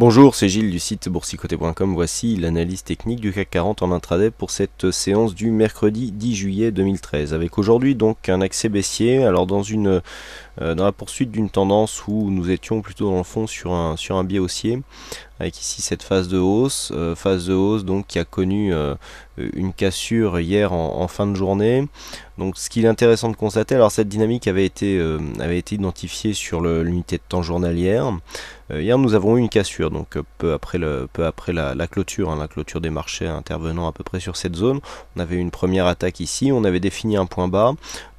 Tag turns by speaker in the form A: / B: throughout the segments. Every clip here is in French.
A: Bonjour, c'est Gilles du site boursicoté.com. Voici l'analyse technique du CAC 40 en intraday pour cette séance du mercredi 10 juillet 2013. Avec aujourd'hui donc un accès baissier, alors dans la poursuite d'une tendance où nous étions plutôt dans le fond sur un biais haussier, avec ici cette phase de hausse donc qui a connu une cassure hier en fin de journée. Donc ce qu'il est intéressant de constater, alors cette dynamique avait été identifiée sur l'unité de temps journalière. Hier nous avons eu une cassure, donc peu après la clôture, la clôture des marchés intervenant à peu près sur cette zone. On avait une première attaque ici, on avait défini un point bas.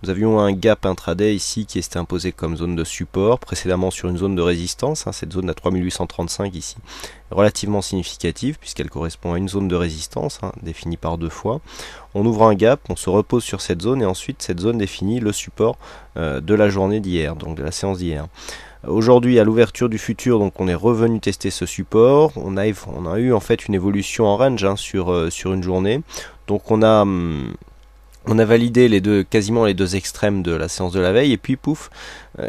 A: Nous avions un gap intraday ici qui s'était imposé comme zone de support, précédemment sur une zone de résistance, cette zone à 3835 ici, relativement significative puisqu'elle correspond à une zone de résistance définie par deux fois. On ouvre un gap, on se repose sur cette zone et ensuite cette zone définit le support de la journée d'hier, donc de la séance d'hier. Aujourd'hui, à l'ouverture du futur, donc on est revenu tester ce support. On a eu en fait une évolution en range sur une journée. Donc on a validé quasiment les deux extrêmes de la séance de la veille et puis pouf,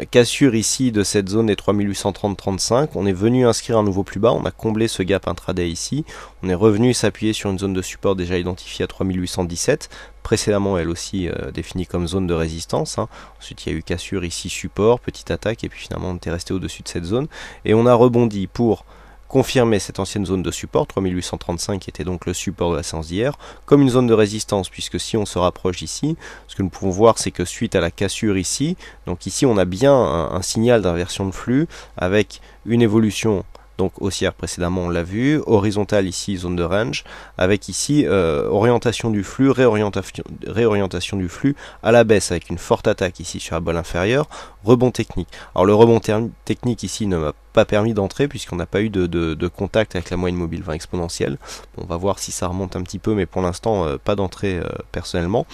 A: cassure ici de cette zone des 3830-35. On est venu inscrire un nouveau plus bas, on a comblé ce gap intraday ici. On est revenu s'appuyer sur une zone de support déjà identifiée à 3817, précédemment elle aussi définie comme zone de résistance. Ensuite il y a eu cassure ici, support, petite attaque et puis finalement on était resté au-dessus de cette zone et on a rebondi pour confirmer cette ancienne zone de support, 3835 qui était donc le support de la séance d'hier, comme une zone de résistance, puisque si on se rapproche ici, ce que nous pouvons voir c'est que suite à la cassure ici, donc ici on a bien un signal d'inversion de flux avec une évolution donc haussière précédemment on l'a vu, horizontale ici zone de range, avec ici orientation du flux, réorientation du flux à la baisse avec une forte attaque ici sur la bolle inférieure, rebond technique. Alors le rebond technique ici ne m'a pas permis d'entrer puisqu'on n'a pas eu de contact avec la moyenne mobile 20 exponentielle. On va voir si ça remonte un petit peu, mais pour l'instant pas d'entrée personnellement.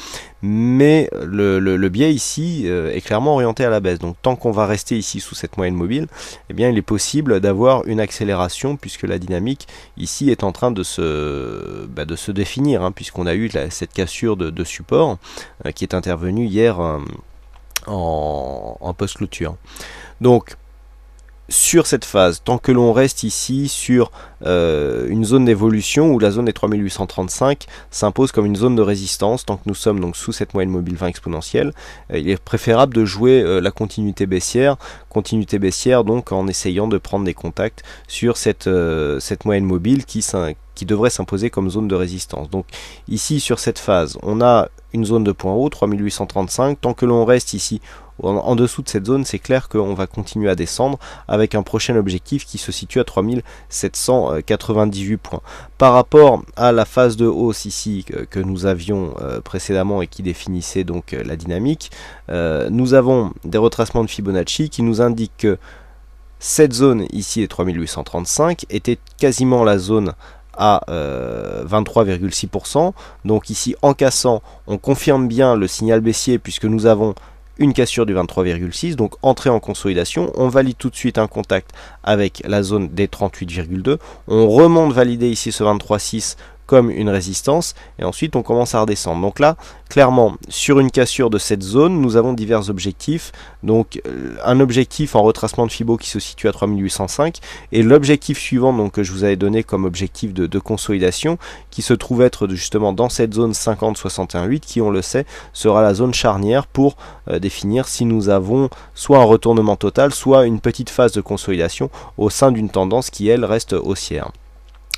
A: Mais le biais ici est clairement orienté à la baisse. Donc tant qu'on va rester ici sous cette moyenne mobile, eh bien il est possible d'avoir une accélération puisque la dynamique ici est en train de se définir, puisqu'on a eu cette cassure de support qui est intervenue hier en post-clôture. Donc sur cette phase, tant que l'on reste ici sur une zone d'évolution où la zone des 3835 s'impose comme une zone de résistance, tant que nous sommes donc sous cette moyenne mobile 20 exponentielle, il est préférable de jouer la continuité baissière donc en essayant de prendre des contacts sur cette moyenne mobile qui devrait s'imposer comme zone de résistance. Donc ici sur cette phase, on a une zone de point haut, 3835, tant que l'on reste ici en dessous de cette zone, c'est clair qu'on va continuer à descendre avec un prochain objectif qui se situe à 3798 points. Par rapport à la phase de hausse ici que nous avions précédemment et qui définissait donc la dynamique, nous avons des retracements de Fibonacci qui nous indiquent que cette zone ici, les 3835, était quasiment la zone à 23,6%. Donc ici, en cassant, on confirme bien le signal baissier puisque nous avons une cassure du 23,6, donc entrée en consolidation. On valide tout de suite un contact avec la zone des 38,2. On remonte valider ici ce 23,6 comme une résistance et ensuite on commence à redescendre. Donc là, clairement, sur une cassure de cette zone, nous avons divers objectifs. Donc un objectif en retracement de Fibo qui se situe à 3805 et l'objectif suivant donc, que je vous avais donné comme objectif de consolidation qui se trouve être justement dans cette zone 50-61,8 qui, on le sait, sera la zone charnière pour définir si nous avons soit un retournement total, soit une petite phase de consolidation au sein d'une tendance qui, elle, reste haussière.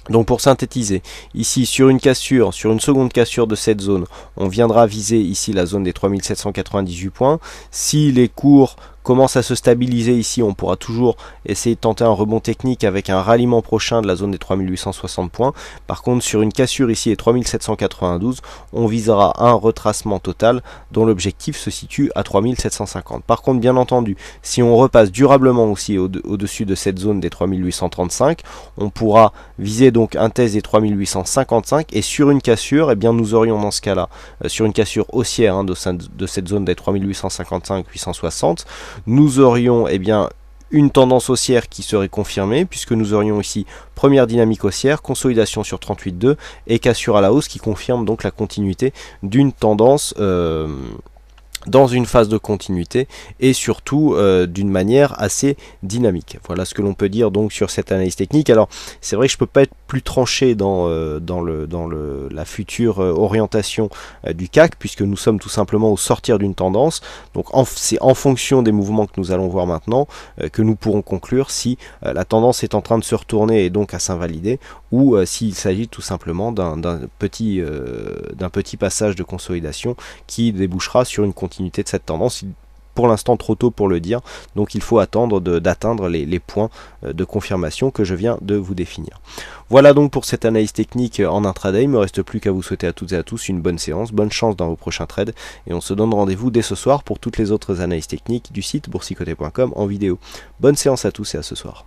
A: Donc pour synthétiser, ici sur une seconde cassure de cette zone, on viendra viser ici la zone des 3798 points. Si les cours commencent à se stabiliser ici, on pourra toujours essayer de tenter un rebond technique avec un ralliement prochain de la zone des 3860 points. Par contre, sur une cassure ici des 3792, on visera un retracement total dont l'objectif se situe à 3750. Par contre, bien entendu, si on repasse durablement aussi au-dessus de cette zone des 3835, on pourra viser donc un test des 3855 et sur une cassure, eh bien, nous aurions dans ce cas-là, sur une cassure haussière de cette zone des 3855-860, nous aurions une tendance haussière qui serait confirmée puisque nous aurions ici première dynamique haussière, consolidation sur 38,2 et cassure à la hausse qui confirme donc la continuité d'une tendance dans une phase de continuité et surtout d'une manière assez dynamique. Voilà ce que l'on peut dire donc sur cette analyse technique. Alors c'est vrai que je peux pas être plus tranché dans la future orientation du CAC, puisque nous sommes tout simplement au sortir d'une tendance. Donc c'est en fonction des mouvements que nous allons voir maintenant que nous pourrons conclure si la tendance est en train de se retourner et donc à s'invalider, ou s'il s'agit tout simplement d'un petit passage de consolidation qui débouchera sur une continuité de cette tendance. Pour l'instant trop tôt pour le dire, donc il faut attendre d'atteindre les points de confirmation que je viens de vous définir. Voilà donc pour cette analyse technique en intraday. Il ne me reste plus qu'à vous souhaiter à toutes et à tous une bonne séance, bonne chance dans vos prochains trades, et on se donne rendez-vous dès ce soir pour toutes les autres analyses techniques du site boursicoté.com en vidéo. Bonne séance à tous et à ce soir.